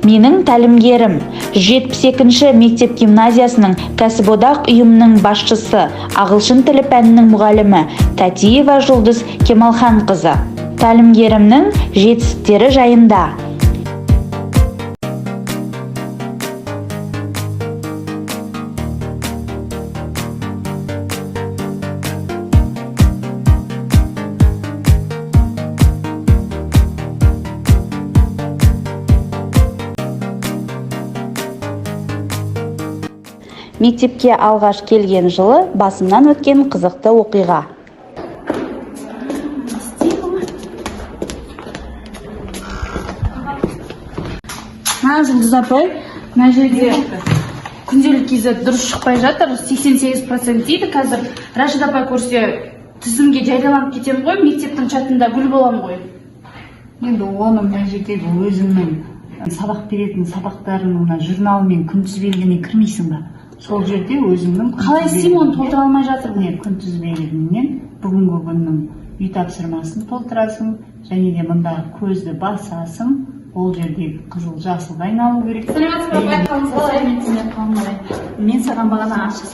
Менің тәлімгерім 72-ші мектеп гимназиясының кәсіподақ ұйымының басшысы, ағылшын тілі пәнінің мұғалімі Татиева Жұлдыз Кемалханқызы. Тәлімгерімнің жетістіктері жайында. Мектепке алғаш келген жылы басымнан өткен қызықты оқиға. Жұлдыз апай, мына жерде күнделік кезі дұрыс шықпай жатыр, 88% дейді. Қазір Рашид апай көрсе, тізімге жарияланып кетем ғой, мектептің чатында гүл болам ғой. Енді оны мына жерде өзімнің сабақ беретін сабақтарының журналымен күнтізбелігіне кірмейсің ба? Сол жерде өзімнің қалай Симон толтыра алмай жатырмын. Күнтізбелігінен бүгінгі күннің үй тапсырмасын толтырасың, және де мұнда көзді басасың, ол жерде қызыл жасылға айналу керек. Мен саған бағана ашық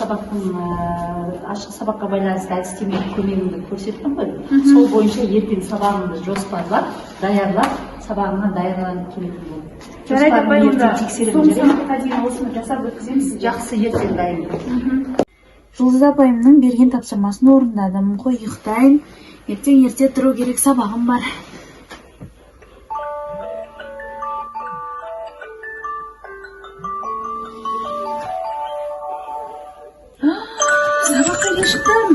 сабаққа байланысты әдістемелік көмегімді көрсеттім ғой. Сол бойынша ертең сабағыңды жоспарлап, даярлап, сабағыңа даярланып келетін бол. Жарайды апай, онда соңғы сабаққа дейін осыны жасап өткіземіз. Жақсы, ертең дайын. Жұлдыз апайымның берген тапсырмасын орындадым. Қой, ұйықтайын. Ертең ерте тұру керек, сабағым бар. Сабаққа кеш шықтым.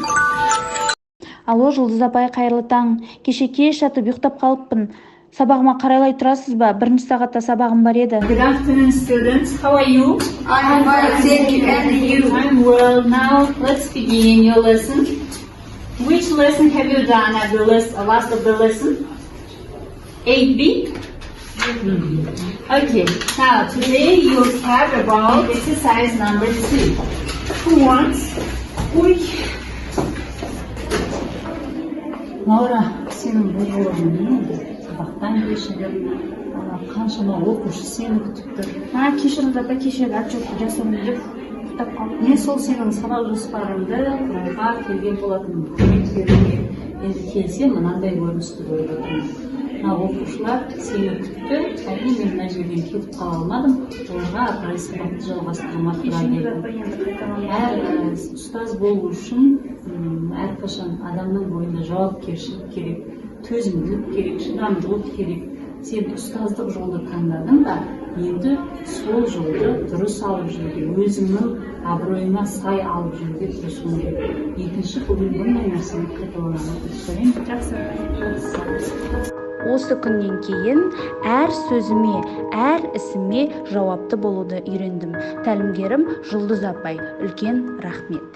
Алло, Жұлдыз апай, қайырлы таң. Кеше кеш жатып ұйықтап қалыппын. Сабағыма қарайлай тұрасыз ба? Бірінші сағатта сабағым бар еді. Good afternoon, students. How are you? I'm fine, thank you. And you? I'm well. Now, let's begin your lesson. Which lesson have you done at the last of the lesson? 8B? Okay. Now, today you have about exercise number 2. Who wants? Лаура, сенің бұл жолын сабақтан кешігіп, қаншама оқушы сені күтіп тұр. Кешіріңіз апай, кешегі отчетты жасауымды деп ұйықтап қалдым. Мен сол сенің сабақ жоспарыңды құруға келген болатынмын. Көмектеріңе енді келсе мынандай көріністі болып отырмын. Оқушылар сені күтті, әрине мен мына жерден кетіп қала алмадым. Оларға ары сабақты жалғастыруыма тура келді. Әр ұстаз болу үшін әрқашан адамның бойында жауапкершілік керек, төзімділік керек, шыдамдылық керек. Сен ұстаздық жолды таңдадың ба, енді сол жолды дұрыс алып жүруге, өзіңнің абыройыңа сай алып жүруге тырысуың керек. Екінші бүгін бұндай нәрсені қайталауға тырысайын. Жақсы. Осы күннен кейін әр сөзіме, әр ісіме жауапты болуды үйрендім. Тәлімгерім Жұлдыз апай, үлкен рахмет.